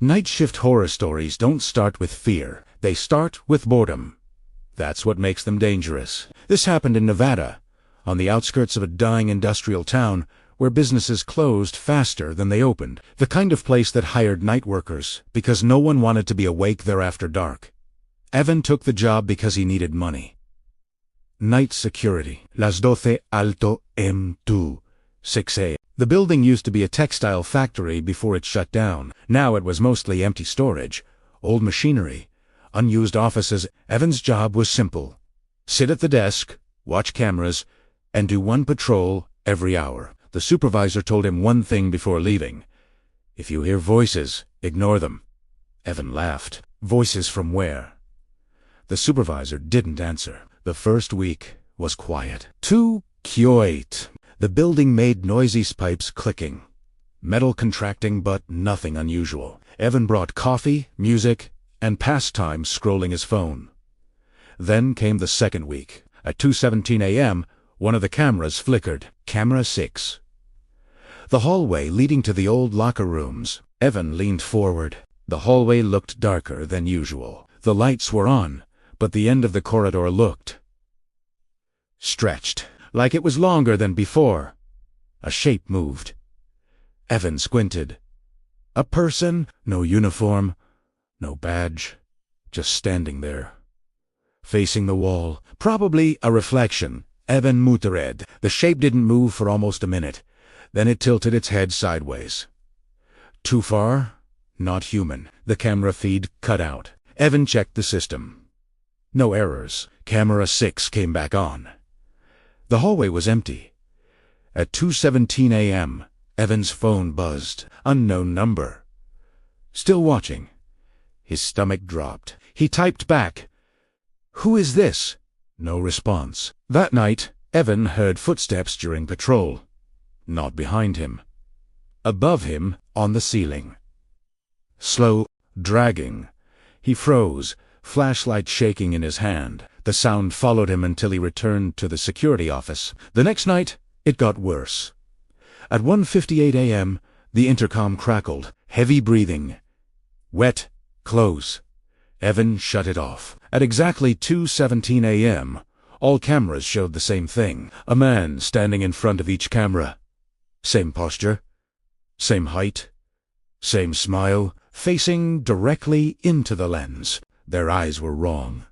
Night shift horror stories don't start with fear. They start with boredom. That's what makes them dangerous. This happened in Nevada, on the outskirts of a dying industrial town where businesses closed faster than they opened. The kind of place that hired night workers because no one wanted to be awake there after dark. Evan took the job because he needed money. Night security. Las 12 alto M2, 6 a.m. The building used to be a textile factory before it shut down. Now it was mostly empty storage, old machinery, unused offices. Evan's job was simple. Sit at the desk, watch cameras, and do one patrol every hour. The supervisor told him one thing before leaving. If you hear voices, ignore them. Evan laughed. Voices from where? The supervisor didn't answer. The first week was quiet. Too quiet. The building made noisy pipes clicking, metal contracting, but nothing unusual. Evan brought coffee, music, and pastime scrolling his phone. Then came the second week. At 2:17 a.m., one of the cameras flickered. Camera 6. The hallway leading to the old locker rooms. Evan leaned forward. The hallway looked darker than usual. The lights were on, but the end of the corridor looked stretched, like it was longer than before. A shape moved. Evan squinted. A person, no uniform, no badge, just standing there, facing the wall. Probably a reflection. Evan muttered. The shape didn't move for almost a minute. Then it tilted its head sideways. Too far? Not human. The camera feed cut out. Evan checked the system. No errors. Camera 6 came back on. The hallway was empty. At 2:17 a.m., Evan's phone buzzed. Unknown number. Still watching. His stomach dropped. He typed back, "Who is this?" No response. That night, Evan heard footsteps during patrol. Not behind him. Above him, on the ceiling. Slow, dragging. He froze, flashlight shaking in his hand. The sound followed him until he returned to the security office. The next night, it got worse. At 1:58 a.m., the intercom crackled. Heavy breathing. Wet. Close. Evan shut it off. At exactly 2:17 a.m., all cameras showed the same thing. A man standing in front of each camera. Same posture. Same height. Same smile. Facing directly into the lens. Their eyes were wrong.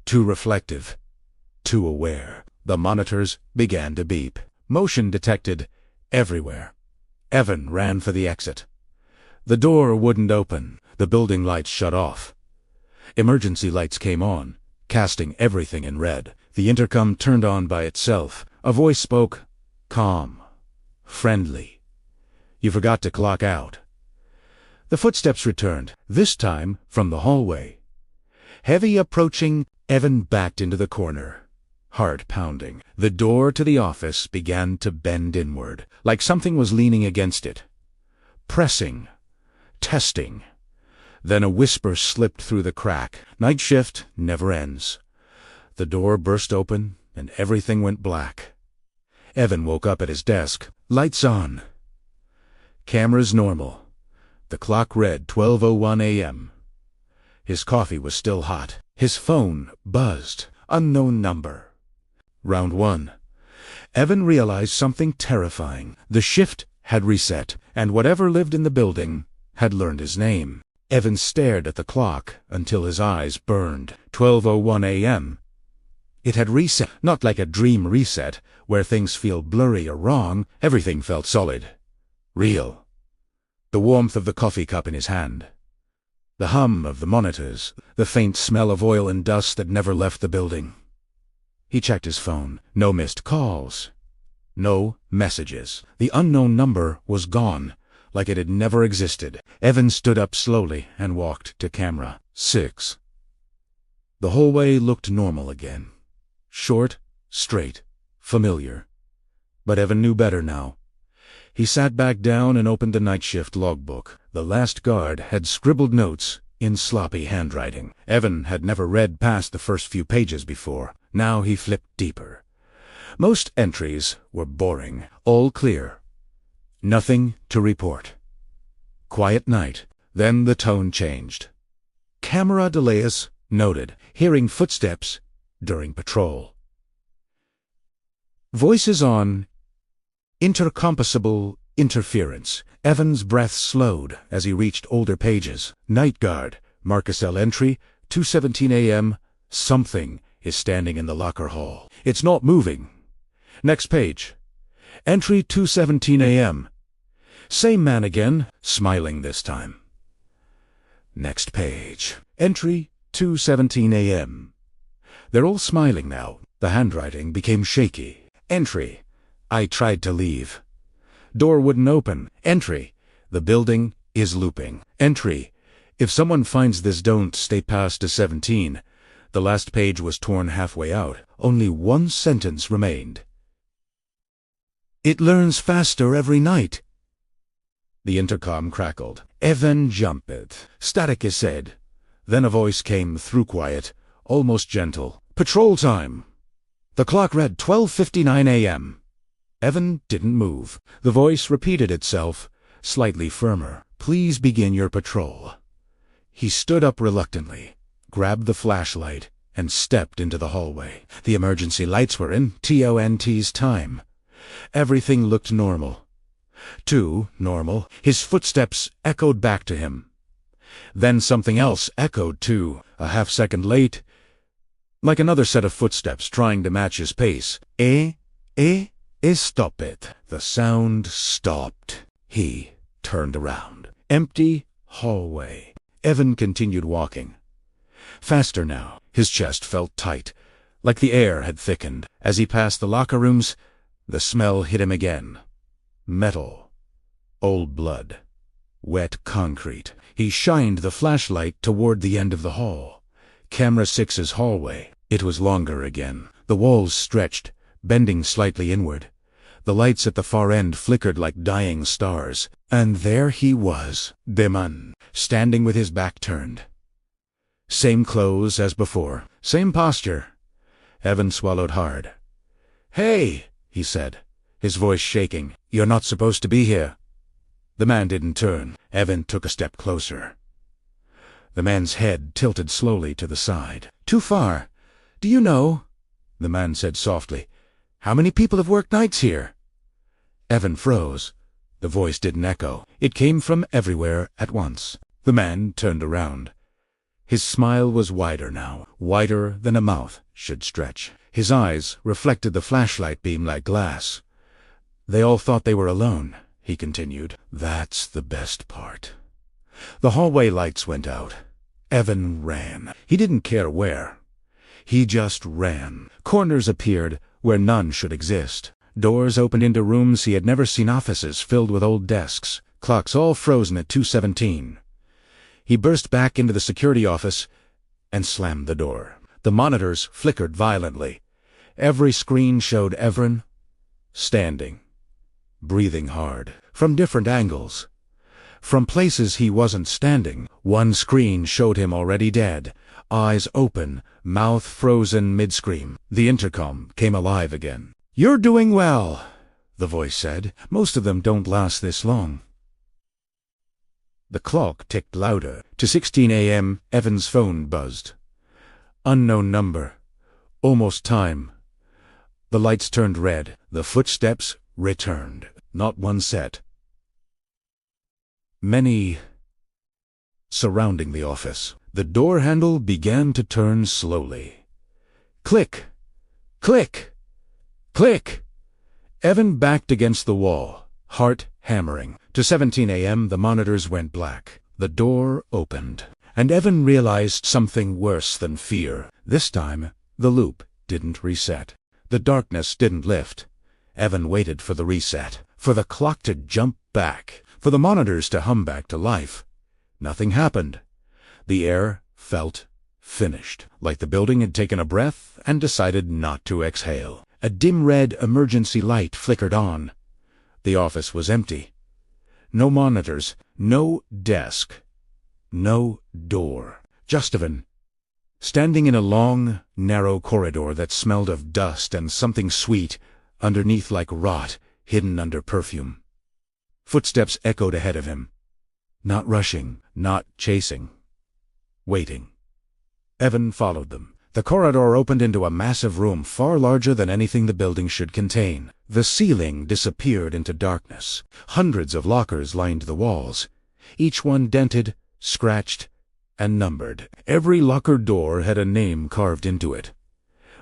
Too reflective. Too aware. The monitors began to beep. Motion detected everywhere. Evan ran for the exit. The door wouldn't open. The building lights shut off. Emergency lights came on, casting everything in red. The intercom turned on by itself. A voice spoke, calm, friendly. "You forgot to clock out." The footsteps returned, this time from the hallway. Heavy approaching. Evan backed into the corner, heart pounding. The door to the office began to bend inward, like something was leaning against it. Pressing. Testing. Then a whisper slipped through the crack. Night shift never ends. The door burst open, and everything went black. Evan woke up at his desk. Lights on. Cameras normal. The clock read 12:01 a.m. His coffee was still hot. His phone buzzed. Unknown number. Round 1. Evan realized something terrifying. The shift had reset, and whatever lived in the building had learned his name. Evan stared at the clock until his eyes burned. 12:01 a.m. It had reset, not like a dream reset, where things feel blurry or wrong. Everything felt solid. Real. The warmth of the coffee cup in his hand. The hum of the monitors. The faint smell of oil and dust that never left the building. He checked his phone. No missed calls. No messages. The unknown number was gone, like it had never existed. Evan stood up slowly and walked to camera 6. The hallway looked normal again. Short, straight, familiar. But Evan knew better now. He sat back down and opened the night shift logbook. The last guard had scribbled notes in sloppy handwriting. Evan had never read past the first few pages before. Now he flipped deeper. Most entries were boring. All clear. Nothing to report. Quiet night. Then the tone changed. Camera delays noted, hearing footsteps during patrol. Voices on. Intercompassable interference. Evan's breath slowed as he reached older pages. Night guard. Marcus L. Entry, 2:17 a.m. Something is standing in the locker hall. It's not moving. Next page. Entry 2:17 a.m. Same man again, smiling this time. Next page. Entry 2:17 a.m. They're all smiling now. The handwriting became shaky. Entry. I tried to leave. Door wouldn't open. Entry. The building is looping. Entry. If someone finds this, don't stay past to 17. The last page was torn halfway out. Only one sentence remained. It learns faster every night. The intercom crackled. Evan jumped. Static is said. Then a voice came through, quiet, almost gentle. Patrol time. The clock read 12:59 a.m. Evan didn't move. The voice repeated itself, slightly firmer. Please begin your patrol. He stood up reluctantly, grabbed the flashlight, and stepped into the hallway. The emergency lights were in TONT's time. Everything looked normal. Too normal. His footsteps echoed back to him. Then something else echoed too, a half-second late, like another set of footsteps trying to match his pace. Stop it. The sound stopped. He turned around. Empty hallway. Evan continued walking. Faster now. His chest felt tight, like the air had thickened. As he passed the locker rooms, the smell hit him again. Metal. Old blood. Wet concrete. He shined the flashlight toward the end of the hall. Camera 6's hallway. It was longer again. The walls stretched, bending slightly inward. The lights at the far end flickered like dying stars. And there he was, Demon, standing with his back turned. Same clothes as before, same posture. Evan swallowed hard. Hey, he said, his voice shaking. You're not supposed to be here. The man didn't turn. Evan took a step closer. The man's head tilted slowly to the side. Too far. Do you know, the man said softly, how many people have worked nights here? Evan froze. The voice didn't echo. It came from everywhere at once. The man turned around. His smile was wider now, wider than a mouth should stretch. His eyes reflected the flashlight beam like glass. They all thought they were alone, he continued. That's the best part. The hallway lights went out. Evan ran. He didn't care where. He just ran. Corners appeared where none should exist. Doors opened into rooms he had never seen, offices filled with old desks, clocks all frozen at 2:17. He burst back into the security office and slammed the door. The monitors flickered violently. Every screen showed Evan standing, breathing hard, from different angles. From places he wasn't standing. One screen showed him already dead, eyes open, mouth frozen mid-scream. The intercom came alive again. You're doing well, the voice said. Most of them don't last this long. The clock ticked louder. To 16 a.m., Evan's phone buzzed. Unknown number. Almost time. The lights turned red. The footsteps returned. Not one set. Many surrounding the office. The door handle began to turn slowly. Click! Click! Click! Evan backed against the wall, heart hammering. To 17 a.m. the monitors went black. The door opened, and Evan realized something worse than fear. This time, the loop didn't reset. The darkness didn't lift. Evan waited for the reset, for the clock to jump back, for the monitors to hum back to life. Nothing happened. The air felt finished, like the building had taken a breath and decided not to exhale. A dim red emergency light flickered on. The office was empty. No monitors, no desk, no door. Just Evan, standing in a long, narrow corridor that smelled of dust and something sweet, underneath like rot, hidden under perfume. Footsteps echoed ahead of him. Not rushing, not chasing. Waiting. Evan followed them. The corridor opened into a massive room far larger than anything the building should contain. The ceiling disappeared into darkness. Hundreds of lockers lined the walls, each one dented, scratched, and numbered. Every locker door had a name carved into it.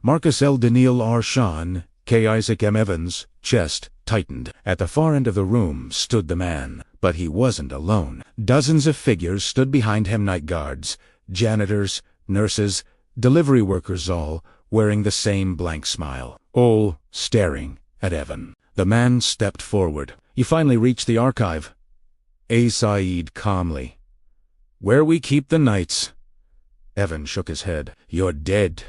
Marcus L. Daniel R. Sean, K. Isaac M. Evans. Chest tightened. At the far end of the room stood the man, but he wasn't alone. Dozens of figures stood behind him, night guards, janitors, nurses, delivery workers, all wearing the same blank smile, all staring at Evan. The man stepped forward. "You finally reached the archive," A. Saeed calmly. "Where we keep the knights." Evan shook his head. "You're dead.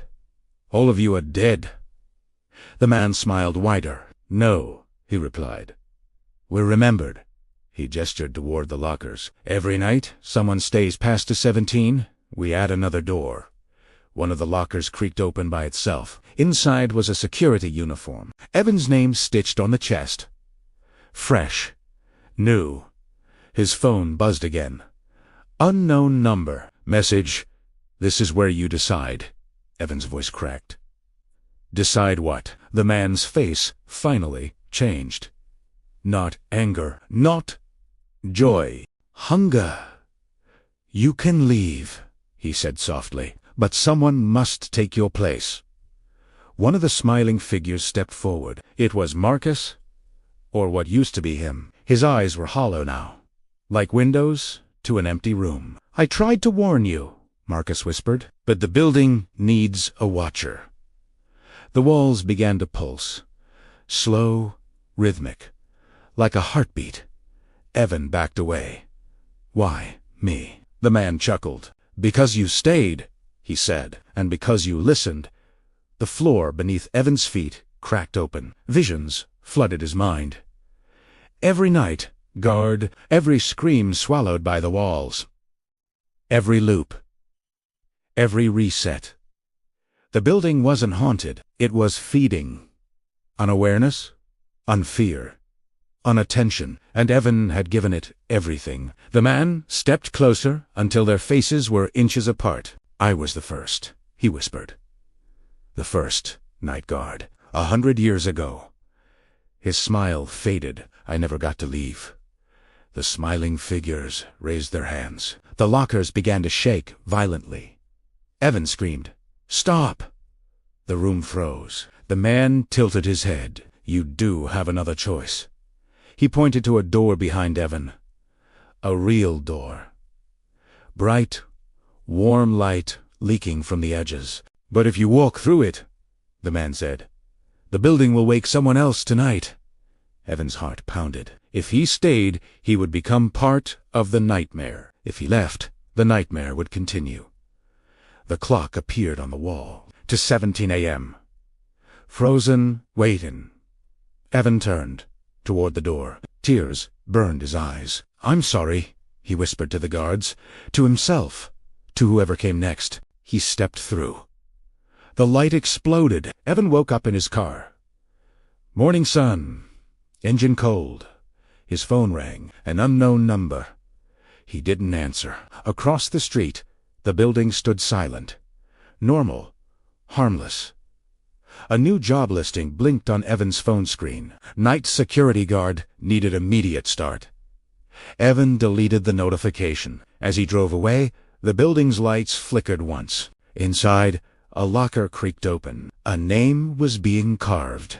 All of you are dead." The man smiled wider. "No," he replied. "We're remembered." He gestured toward the lockers. "Every night someone stays past to 17, we add another door." One of the lockers creaked open by itself. Inside was a security uniform. Evan's name stitched on the chest. Fresh. New. His phone buzzed again. "Unknown number. Message. This is where you decide." Evan's voice cracked. "Decide what?" The man's face finally changed. Not anger. Not joy. Hunger. "You can leave," he said softly, "but someone must take your place." One of the smiling figures stepped forward. It was Marcus, or what used to be him. His eyes were hollow now, like windows to an empty room. "I tried to warn you," Marcus whispered, "but the building needs a watcher." The walls began to pulse, slow, rhythmic, like a heartbeat. Evan backed away. "Why me?" The man chuckled. "Because you stayed," he said, "and because you listened." The floor beneath Evan's feet cracked open. Visions flooded his mind. Every night, guard, every scream swallowed by the walls. Every loop. Every reset. The building wasn't haunted. It was feeding. On awareness, on fear, on attention, and Evan had given it everything. The man stepped closer until their faces were inches apart. "I was the first," he whispered. "The first night guard, 100 years ago." His smile faded. "I never got to leave." The smiling figures raised their hands. The lockers began to shake violently. Evan screamed, "Stop!" The room froze. The man tilted his head. "You do have another choice." He pointed to a door behind Evan. A real door. Bright, warm light leaking from the edges. "But if you walk through it," the man said, "the building will wake someone else tonight." Evan's heart pounded. If he stayed, he would become part of the nightmare. If he left, the nightmare would continue. The clock appeared on the wall. To 17 a.m. Frozen, waiting. Evan turned toward the door. Tears burned his eyes. "I'm sorry," he whispered to the guards, to himself, to whoever came next. He stepped through. The light exploded. Evan woke up in his car. Morning sun. Engine cold. His phone rang. An unknown number. He didn't answer. Across the street, the building stood silent. Normal. Harmless. A new job listing blinked on Evan's phone screen. Night security guard needed immediate start. Evan deleted the notification. As he drove away, the building's lights flickered once. Inside, a locker creaked open. A name was being carved.